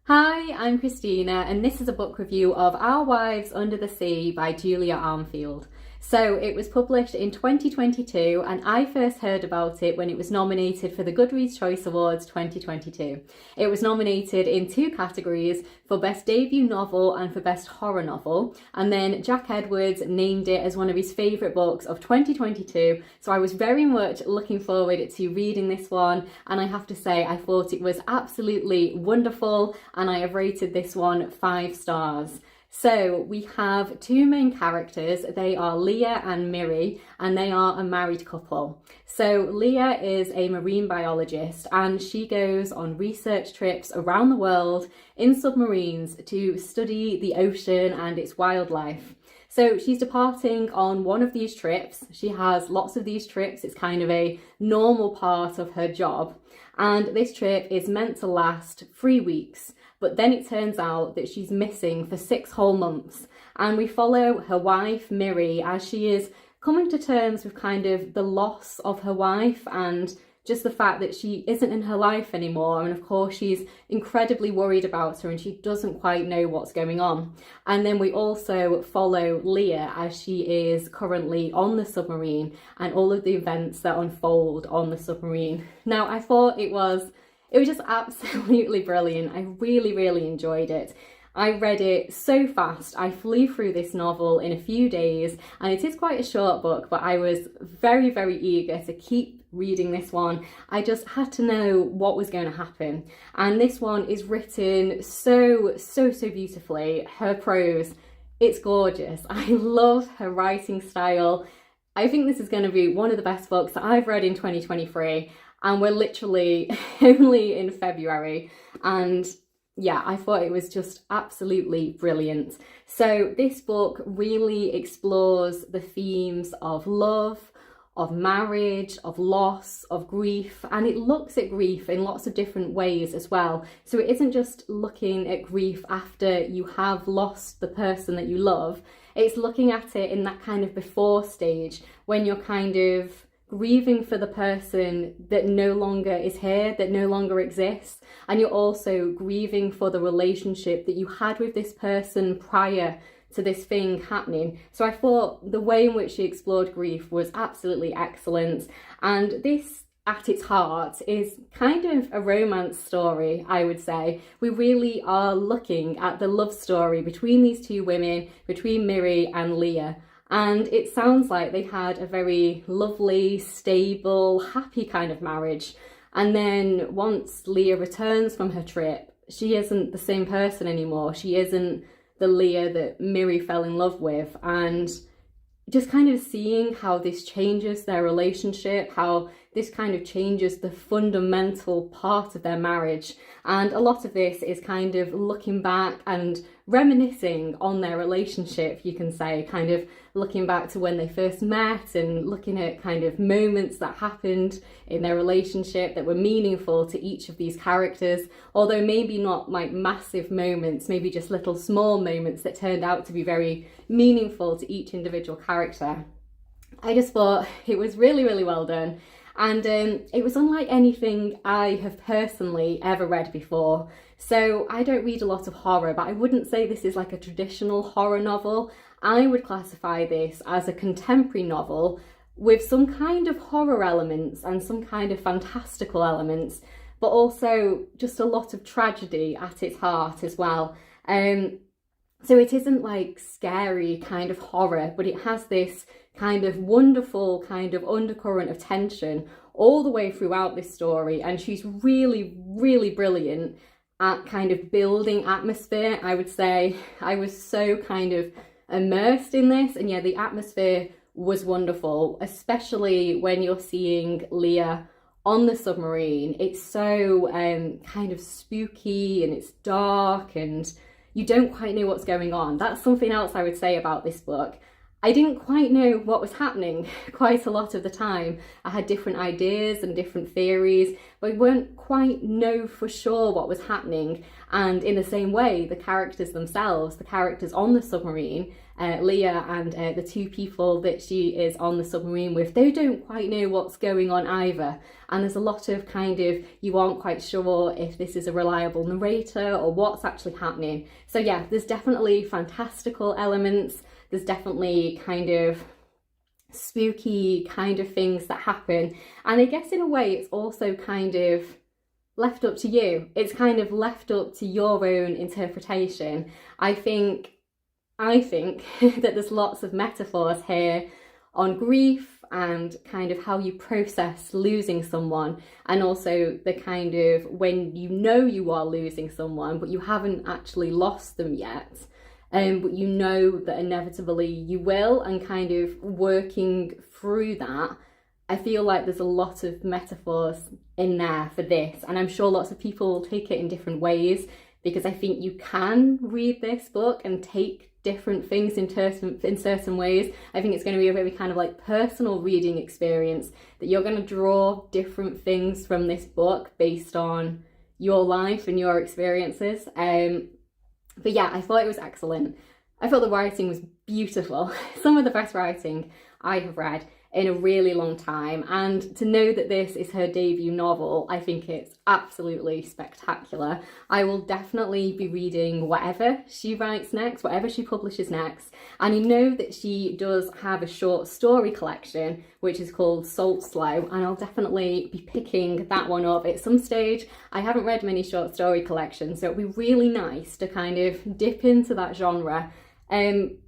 Hi, I'm Christina, and this is a book review of Our Wives Under the Sea by Julia Armfield. So it was published in 2022, and I first heard about it when it was nominated for the Goodreads Choice Awards 2022. It was nominated in two categories, for Best Debut Novel and for Best Horror Novel, and then Jack Edwards named it as one of his favourite books of 2022, so I was very much looking forward to reading this one, and I have to say I thought it was absolutely wonderful, and I have rated this one 5 stars. So we have two main characters. They are Leah and Miri, and they are a married couple. So Leah is a marine biologist, and she goes on research trips around the world in submarines to study the ocean and its wildlife. So she's departing on one of these trips. She has lots of these trips. It's kind of a normal part of her job. And this trip is meant to last 3 weeks. But then it turns out that she's missing for 6 whole months. And we follow her wife, Miri, as she is coming to terms with kind of the loss of her wife and just the fact that she isn't in her life anymore. And of course, she's incredibly worried about her and she doesn't quite know what's going on. And then we also follow Leah as she is currently on the submarine and all of the events that unfold on the submarine. Now, I thought it was just absolutely brilliant. I really enjoyed it. I read it so fast. I flew through this novel in a few days, and it is quite a short book, but I was very eager to keep reading this one. I just had to know what was going to happen. And this one is written so beautifully. Her prose, it's gorgeous. I love her writing style. I think this is going to be one of the best books that I've read in 2023. And we're literally only in February. And yeah, I thought it was just absolutely brilliant. So this book really explores the themes of love, of marriage, of loss, of grief, and it looks at grief in lots of different ways as well. So it isn't just looking at grief after you have lost the person that you love. It's looking at it in that kind of before stage when you're kind of grieving for the person that no longer is here, that no longer exists, and you're also grieving for the relationship that you had with this person prior to this thing happening. So I thought the way in which she explored grief was absolutely excellent, and this at its heart is kind of a romance story, I would say. We really are looking at the love story between these two women, between Miri and Leah. And it sounds like they had a very lovely, stable, happy kind of marriage. And then once Leah returns from her trip, she isn't the same person anymore. She isn't the Leah that Miri fell in love with. And just kind of seeing how this changes their relationship, how this kind of changes the fundamental part of their marriage. And a lot of this is kind of looking back and reminiscing on their relationship, you can say, kind of looking back to when they first met and looking at kind of moments that happened in their relationship that were meaningful to each of these characters, although maybe not like massive moments, maybe just little small moments that turned out to be very meaningful to each individual character. I just thought it was really well done. And it was unlike anything I have personally ever read before. So I don't read a lot of horror, but I wouldn't say this is like a traditional horror novel. I would classify this as a contemporary novel with some kind of horror elements and some kind of fantastical elements, but also just a lot of tragedy at its heart as well. So it isn't like scary kind of horror, but it has this kind of wonderful kind of undercurrent of tension all the way throughout this story. And she's really brilliant at kind of building atmosphere, I would say. I was so kind of immersed in this, and yeah, the atmosphere was wonderful, especially when you're seeing Leah on the submarine. It's so kind of spooky and it's dark and you don't quite know what's going on. That's something else I would say about this book. I didn't quite know what was happening quite a lot of the time. I had different ideas and different theories, but I weren't quite know for sure what was happening. And in the same way, the characters themselves, the characters on the submarine, Leah and the two people that she is on the submarine with, they don't quite know what's going on either. And there's a lot of kind of, you aren't quite sure if this is a reliable narrator or what's actually happening. So yeah, there's definitely fantastical elements. There's definitely kind of spooky kind of things that happen. And I guess in a way, it's also kind of left up to you. It's kind of left up to your own interpretation. I think that there's lots of metaphors here on grief and kind of how you process losing someone, and also the kind of when you know you are losing someone but you haven't actually lost them yet, but you know that inevitably you will, and kind of working through that. I feel like there's a lot of metaphors in there for this, and I'm sure lots of people take it in different ways, because I think you can read this book and take different things in certain ways. I think it's going to be a very kind of like personal reading experience, that you're going to draw different things from this book based on your life and your experiences. But yeah, I thought it was excellent. I thought the writing was beautiful. Some of the best writing I have read in a really long time, and to know that this is her debut novel, I think it's absolutely spectacular. I will definitely be reading whatever she writes next, whatever she publishes next. And I know that she does have a short story collection which is called Salt Slow, and I'll definitely be picking that one up at some stage. I haven't read many short story collections, so it'd be really nice to kind of dip into that genre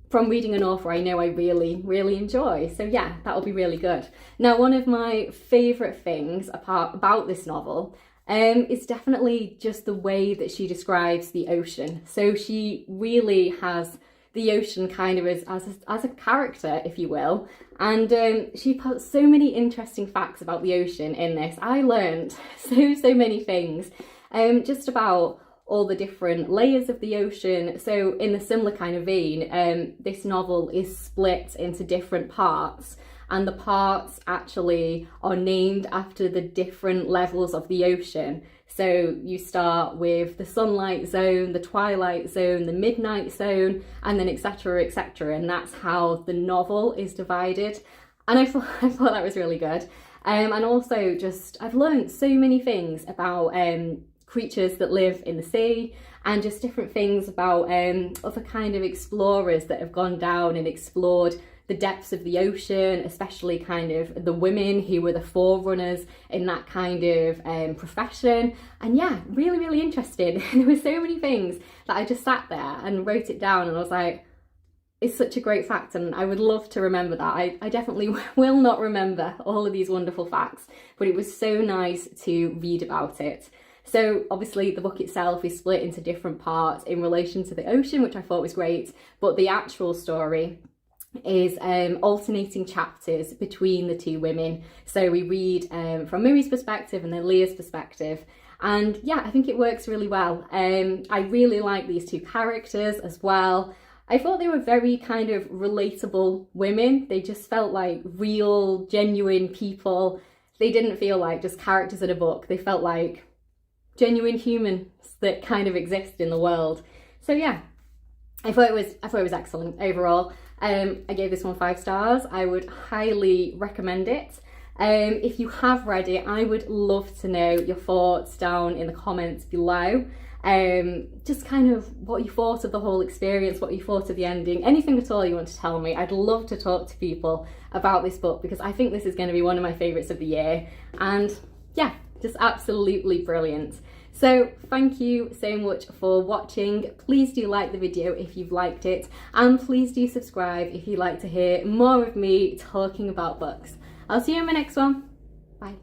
from reading an author I know I really, really enjoy. So yeah, that'll be really good. Now, one of my favourite things about this novel is definitely just the way that she describes the ocean. So she really has the ocean kind of as a character, if you will. And she puts so many interesting facts about the ocean in this. I learned so many things just about all the different layers of the ocean. So in a similar kind of vein, this novel is split into different parts, and the parts actually are named after the different levels of the ocean. So you start with the sunlight zone, the twilight zone, the midnight zone, and then etc, etc. And that's how the novel is divided. And I thought that was really good. And also just, I've learned so many things about creatures that live in the sea, and just different things about other kind of explorers that have gone down and explored the depths of the ocean, especially kind of the women who were the forerunners in that kind of profession. And yeah, really, really interesting. There were so many things that I just sat there and wrote it down, and I was like, it's such a great fact, and I would love to remember that. I definitely will not remember all of these wonderful facts, but it was so nice to read about it. So obviously the book itself is split into different parts in relation to the ocean, which I thought was great, but the actual story is alternating chapters between the two women. So we read from Miri's perspective and then Leah's perspective. And yeah, I think it works really well. I really like these two characters as well. I thought they were very kind of relatable women. They just felt like real, genuine people. They didn't feel like just characters in a book. They felt like genuine humans that kind of exist in the world. So yeah, I thought it was excellent overall. I gave this one 5 stars. I would highly recommend it. If you have read it, I would love to know your thoughts down in the comments below. Just kind of what you thought of the whole experience, what you thought of the ending, anything at all you want to tell me. I'd love to talk to people about this book, because I think this is going to be one of my favourites of the year. And yeah, just absolutely brilliant. So thank you so much for watching. Please do like the video if you've liked it, and please do subscribe if you'd like to hear more of me talking about books. I'll see you in my next one. Bye.